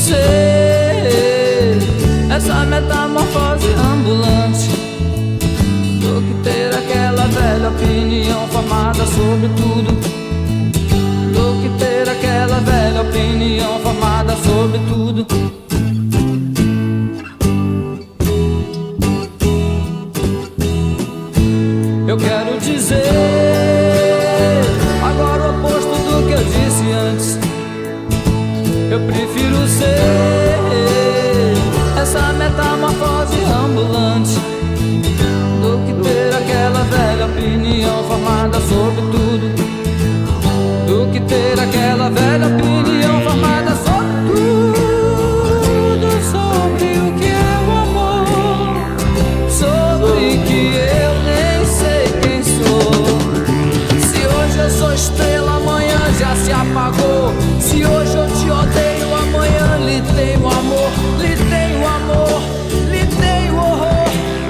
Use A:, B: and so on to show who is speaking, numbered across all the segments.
A: ser essa metamorfose ambulante do que ter aquela velha opinião formada sobre tudo, do que ter aquela velha opinião formada sobre tudo. Eu quero dizer agora o oposto do que eu disse antes. Eu prefiro ser essa metamorfose ambulante do que ter aquela velha opinião formada sobre tudo, do que ter aquela velha opinião formada sobre tudo, sobre o que é o amor, sobre que eu nem sei quem sou. Se hoje eu sou estrela, amanhã já se apagou. Se hoje eu te odeio, amanhã lhe tenho amor, lhe tenho amor, lhe tenho horror,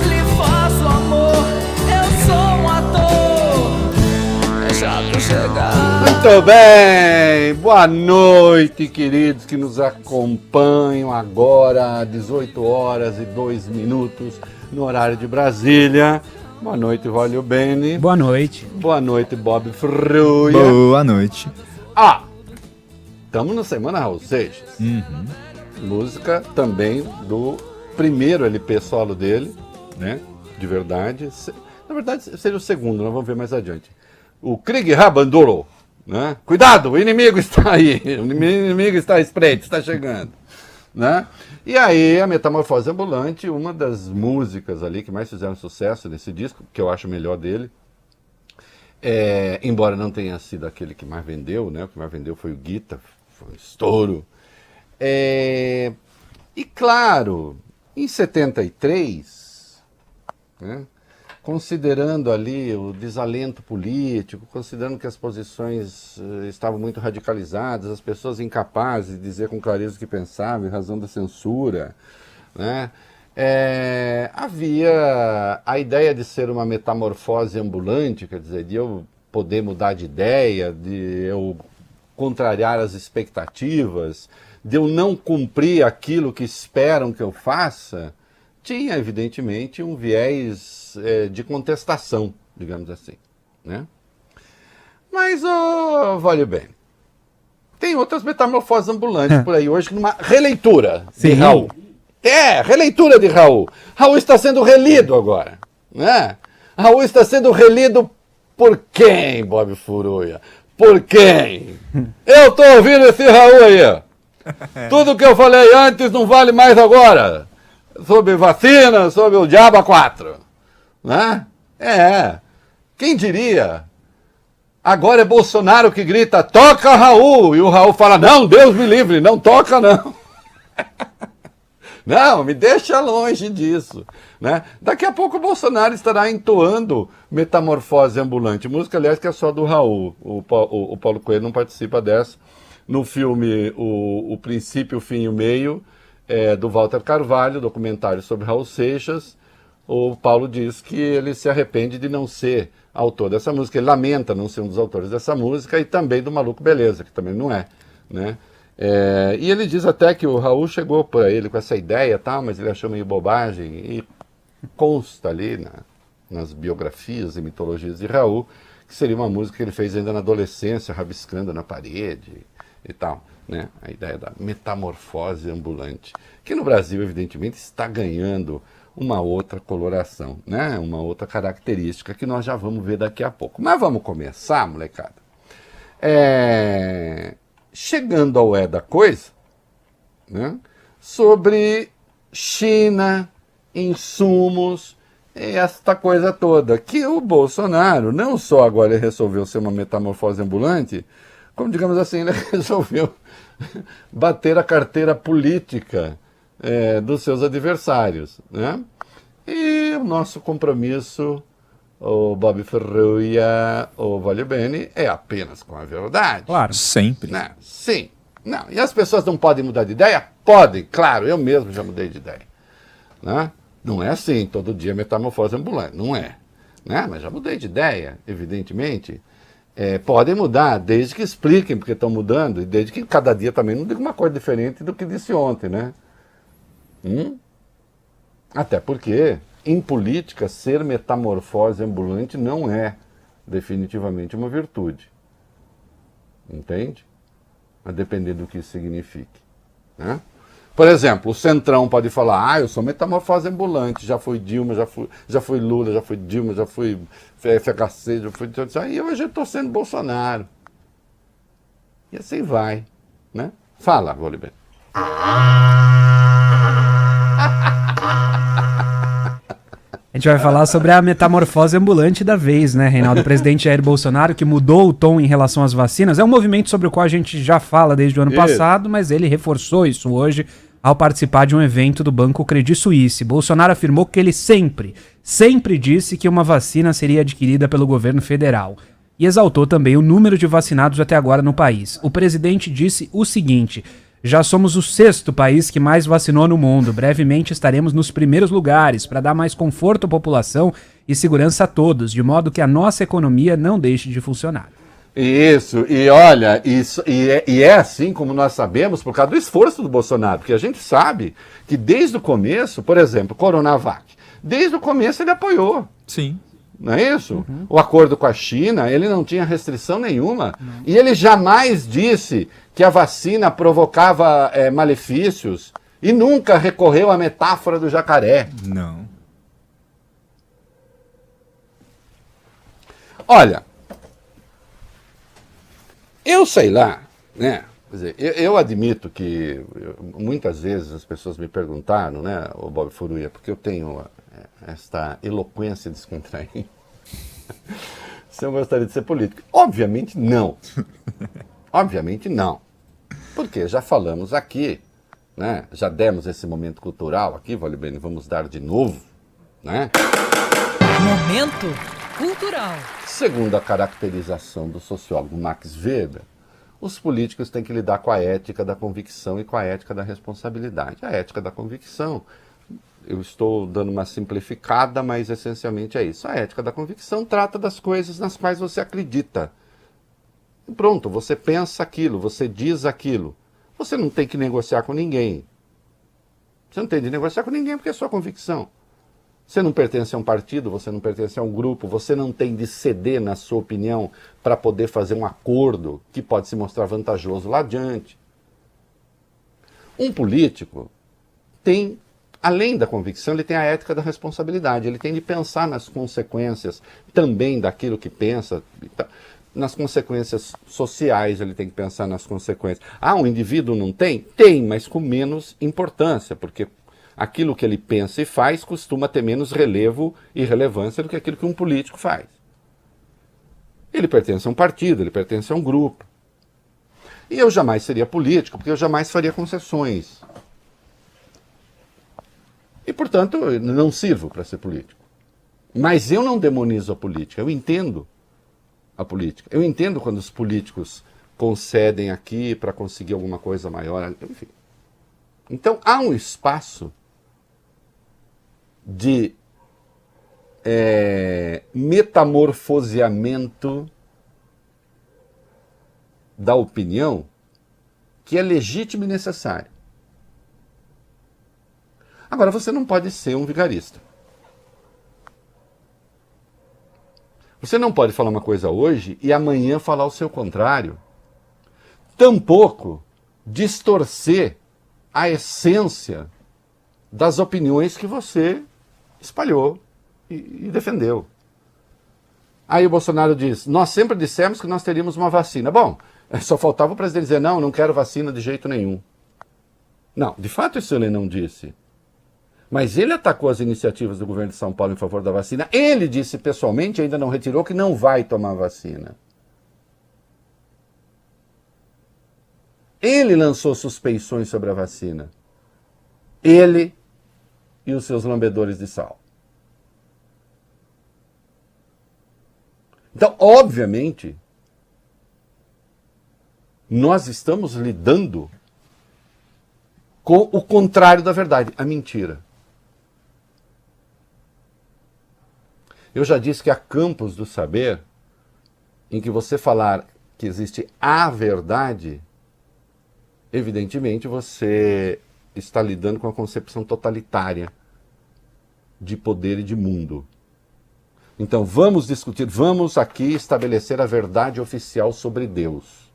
A: lhe faço amor. Eu sou um ator, é chato chegar.
B: Muito bem, boa noite, queridos que nos acompanham agora, 18 horas e 2 minutos no horário de Brasília. Boa noite, Valio Bene.
C: Boa noite.
B: Boa noite, Bob Fruia.
D: Boa noite.
B: Estamos na Semana Raul Seixas. Música também do primeiro LP solo dele, né? De verdade. Na verdade, seria o segundo, nós vamos ver mais adiante. O Krieg Rabandolo, né? Cuidado, o inimigo está aí. O inimigo está à espreita, está chegando. Né? E aí, a Metamorfose Ambulante, uma das músicas ali que mais fizeram sucesso nesse disco, que eu acho o melhor dele. Embora não tenha sido aquele que mais vendeu, né? O que mais vendeu foi o Guitar, foi um estouro. E claro, em 73, né? Considerando ali o desalento político, considerando que as posições estavam muito radicalizadas, as pessoas incapazes de dizer com clareza o que pensavam em razão da censura, né? Havia a ideia de ser uma metamorfose ambulante, quer dizer, de eu poder mudar de ideia, de eu contrariar as expectativas, de eu não cumprir aquilo que esperam que eu faça, tinha evidentemente um viés de contestação, digamos assim, né? Mas, vale bem, tem outras metamorfoses ambulantes por aí hoje, numa releitura de Raul. Releitura de Raul. Raul está sendo relido agora, né? Raul está sendo relido por quem, Bob Furuia? Por quem? Eu estou ouvindo esse Raul aí, ó. Tudo que eu falei antes não vale mais agora. Sobre vacina, sobre o Diaba 4. Né? Quem diria? Agora é Bolsonaro que grita, toca Raul! E o Raul fala, não, Deus me livre, não toca não. Não, me deixa longe disso. Né? Daqui a pouco o Bolsonaro estará entoando Metamorfose Ambulante. Música, aliás, que é só do Raul. O Paulo Coelho não participa dessa. No filme O Princípio, o Fim e o Meio, do Walter Carvalho, documentário sobre Raul Seixas, o Paulo diz que ele se arrepende de não ser autor dessa música. Ele lamenta não ser um dos autores dessa música e também do Maluco Beleza, que também não é. Né? E ele diz até que o Raul chegou para ele com essa ideia, tal, mas ele achou meio bobagem, e consta ali nas biografias e mitologias de Raul que seria uma música que ele fez ainda na adolescência, rabiscando na parede e tal. Né? A ideia da metamorfose ambulante, que no Brasil, evidentemente, está ganhando uma outra coloração, né? Uma outra característica que nós já vamos ver daqui a pouco. Mas vamos começar, molecada. Chegando ao da coisa, né? Sobre China, insumos, esta coisa toda, que o Bolsonaro não só agora ele resolveu ser uma metamorfose ambulante, como, digamos assim, ele resolveu bater a carteira política dos seus adversários. Né? E o nosso compromisso, o Bob Ferruia, o Valio Bene, é apenas com a verdade.
D: Claro, sempre.
B: Né? Sim. Não. E as pessoas não podem mudar de ideia? Podem, claro, eu mesmo já mudei de ideia. Né? Não é assim, todo dia metamorfose ambulante, não é. Né? Mas já mudei de ideia, evidentemente. Podem mudar, desde que expliquem porque estão mudando, e desde que cada dia também não diga uma coisa diferente do que disse ontem, né? Até porque, em política, ser metamorfose ambulante não é definitivamente uma virtude. Entende? A depender do que isso signifique. Né? Por exemplo, o Centrão pode falar, eu sou metamorfose ambulante, já fui Dilma, já fui Lula, já fui Dilma, já fui FHC, já fui... E hoje eu estou sendo Bolsonaro. E assim vai. Né? Fala, Volibear.
C: A gente vai falar sobre a metamorfose ambulante da vez, né, Reinaldo? O presidente Jair Bolsonaro, que mudou o tom em relação às vacinas. É um movimento sobre o qual a gente já fala desde o ano passado, mas ele reforçou isso hoje ao participar de um evento do Banco Credit Suisse. Bolsonaro afirmou que ele sempre disse que uma vacina seria adquirida pelo governo federal. E exaltou também o número de vacinados até agora no país. O presidente disse o seguinte: já somos o 6º país que mais vacinou no mundo. Brevemente estaremos nos primeiros lugares para dar mais conforto à população e segurança a todos, de modo que a nossa economia não deixe de funcionar.
B: Isso, e olha, é assim como nós sabemos por causa do esforço do Bolsonaro, porque a gente sabe que desde o começo, por exemplo, Coronavac, desde o começo ele apoiou.
D: Sim.
B: Não é isso? O acordo com a China, ele não tinha restrição nenhuma. E ele jamais disse que a vacina provocava malefícios e nunca recorreu à metáfora do jacaré.
D: Não.
B: Olha, eu sei lá, né? Quer dizer, eu admito que muitas vezes as pessoas me perguntaram, né, o Bob Furuia, porque eu tenho esta eloquência descontraída. Se eu gostaria de ser político? Obviamente não. Obviamente não. Porque já falamos aqui, né? Já demos esse momento cultural aqui, Volibear, vamos dar de novo, né?
E: Momento cultural.
B: Segundo a caracterização do sociólogo Max Weber, os políticos têm que lidar com a ética da convicção e com a ética da responsabilidade. A ética da convicção, eu estou dando uma simplificada, mas essencialmente é isso. A ética da convicção trata das coisas nas quais você acredita. E pronto, você pensa aquilo, você diz aquilo. Você não tem que negociar com ninguém. Você não tem de negociar com ninguém porque é sua convicção. Você não pertence a um partido, você não pertence a um grupo, você não tem de ceder na sua opinião para poder fazer um acordo que pode se mostrar vantajoso lá adiante. Um político tem, além da convicção, ele tem a ética da responsabilidade, ele tem de pensar nas consequências também daquilo que pensa, nas consequências sociais, ele tem que pensar nas consequências. Um indivíduo não tem? Tem, mas com menos importância, porque aquilo que ele pensa e faz costuma ter menos relevo e relevância do que aquilo que um político faz. Ele pertence a um partido, ele pertence a um grupo. E eu jamais seria político, porque eu jamais faria concessões. E, portanto, eu não sirvo para ser político. Mas eu não demonizo a política, eu entendo a política. Eu entendo quando os políticos concedem aqui para conseguir alguma coisa maior, enfim. Então, há um espaço de metamorfoseamento da opinião que é legítimo e necessário. Agora, você não pode ser um vigarista. Você não pode falar uma coisa hoje e amanhã falar o seu contrário. Tampouco distorcer a essência das opiniões que você espalhou e defendeu. Aí o Bolsonaro diz, nós sempre dissemos que nós teríamos uma vacina. Bom, só faltava o presidente dizer, não quero vacina de jeito nenhum. Não, de fato isso ele não disse. Mas ele atacou as iniciativas do governo de São Paulo em favor da vacina. Ele disse pessoalmente, ainda não retirou, que não vai tomar vacina. Ele lançou suspeições sobre a vacina. Ele e os seus lambedores de sal. Então, obviamente, nós estamos lidando com o contrário da verdade, a mentira. Eu já disse que a campus do saber em que você falar que existe a verdade, evidentemente você está lidando com a concepção totalitária de poder e de mundo. Então vamos discutir, vamos aqui estabelecer a verdade oficial sobre Deus.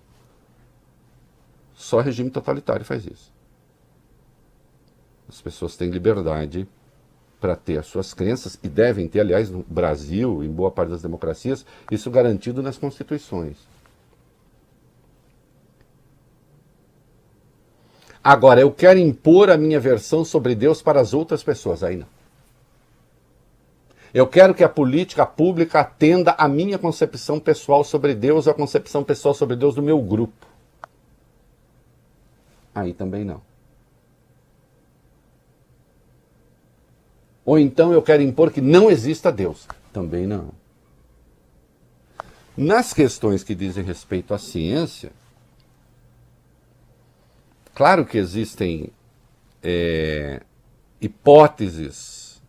B: Só regime totalitário faz isso. As pessoas têm liberdade para ter as suas crenças, e devem ter, aliás, no Brasil, em boa parte das democracias, isso garantido nas constituições. Agora, eu quero impor a minha versão sobre Deus para as outras pessoas, aí não. Eu quero que a política pública atenda à minha concepção pessoal sobre Deus, a concepção pessoal sobre Deus do meu grupo. Aí também não. Ou então eu quero impor que não exista Deus. Também não. Nas questões que dizem respeito à ciência, claro que existem hipóteses,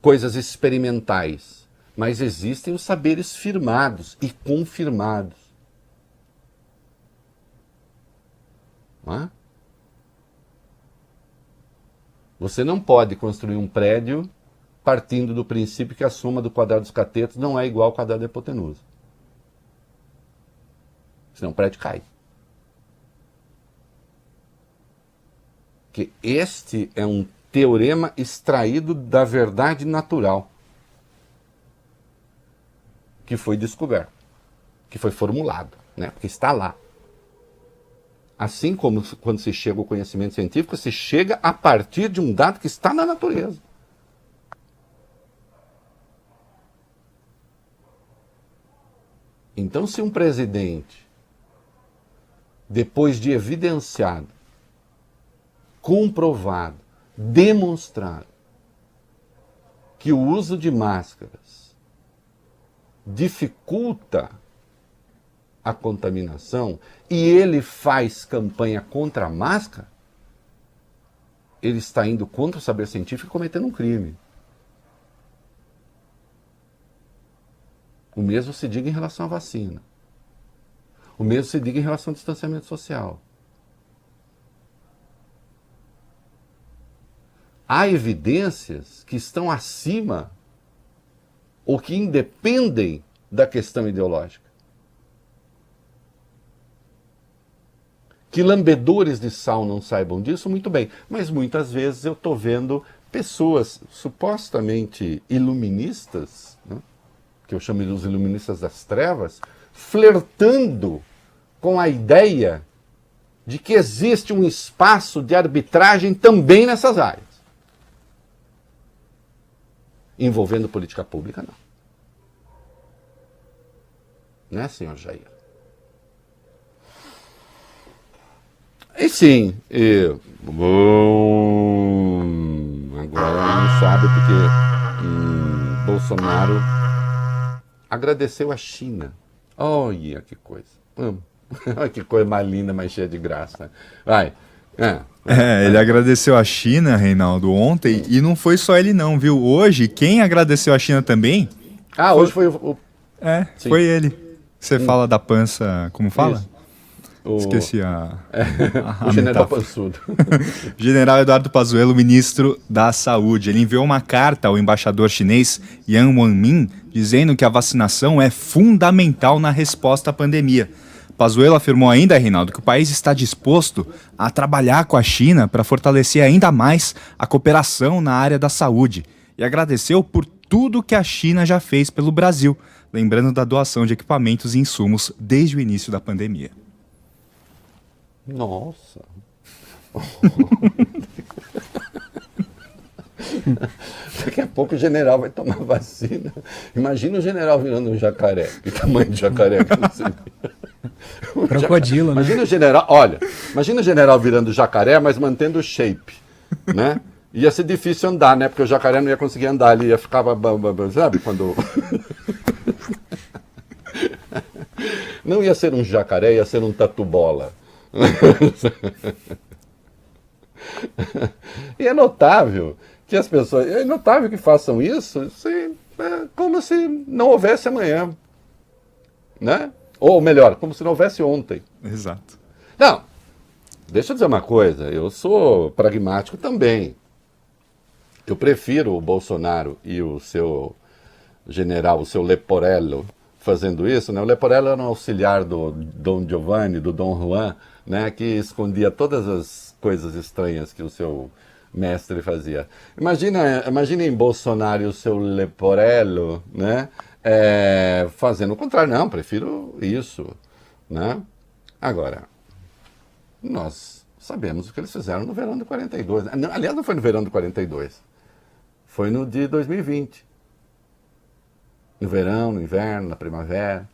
B: coisas experimentais, mas existem os saberes firmados e confirmados. Não é? Você não pode construir um prédio partindo do princípio que a soma do quadrado dos catetos não é igual ao quadrado da hipotenusa. Senão o prédio cai. Porque este é um teorema extraído da verdade natural que foi descoberto, que foi formulado, né? Porque está lá. Assim como quando se chega ao conhecimento científico, se chega a partir de um dado que está na natureza. Então, se um presidente, depois de evidenciado, comprovado, demonstrado que o uso de máscaras dificulta a contaminação e ele faz campanha contra a máscara, ele está indo contra o saber científico e cometendo um crime. O mesmo se diga em relação à vacina. O mesmo se diga em relação ao distanciamento social. Há evidências que estão acima ou que independem da questão ideológica. Que lambedores de sal não saibam disso, muito bem. Mas muitas vezes eu estou vendo pessoas supostamente iluministas, né, que eu chamo de os iluministas das trevas, flertando com a ideia de que existe um espaço de arbitragem também nessas áreas. Envolvendo política pública, não. Né, senhor Jair? E sim, agora não sabe porque Bolsonaro agradeceu a China. Olha que coisa. Olha que coisa mais linda, mais cheia de graça. Vai.
D: Ele agradeceu a China, Reinaldo, ontem, e não foi só ele não, viu? Hoje, quem agradeceu a China também...
B: hoje foi o...
D: foi ele. Você fala da pança, como fala?
B: Isso.
D: Esqueci
B: o general pançudo.
D: General Eduardo Pazuello, ministro da Saúde. Ele enviou uma carta ao embaixador chinês Yang Wanmin, dizendo que a vacinação é fundamental na resposta à pandemia. Pazuello afirmou ainda, Reinaldo, que o país está disposto a trabalhar com a China para fortalecer ainda mais a cooperação na área da saúde e agradeceu por tudo que a China já fez pelo Brasil, lembrando da doação de equipamentos e insumos desde o início da pandemia.
B: Nossa. Daqui a pouco o general vai tomar vacina. Imagina o general virando um jacaré. Que tamanho de jacaré que você viu?
C: Crocodilo, né?
B: Imagina o general, olha, imagina o general virando jacaré, mas mantendo o shape, né? Ia ser difícil andar, né? Porque o jacaré não ia conseguir andar, ele ia ficar, sabe, quando... Não ia ser um jacaré, ia ser um tatu-bola. E é notável que as pessoas, é notável que façam isso como se não houvesse amanhã, né? Ou melhor, como se não houvesse ontem.
D: Exato.
B: Não, deixa eu dizer uma coisa, eu sou pragmático também. Eu prefiro o Bolsonaro e o seu general, o seu Leporello, fazendo isso, né? O Leporello era um auxiliar do Dom Giovanni, do Dom Juan, né? Que escondia todas as coisas estranhas que o seu mestre fazia. Imaginem Bolsonaro e o seu Leporello, né? Fazendo o contrário. Não, prefiro isso, né? Agora, nós sabemos o que eles fizeram no verão de 42. Aliás, não foi no verão de 42. Foi no de 2020. No verão, no inverno, na primavera.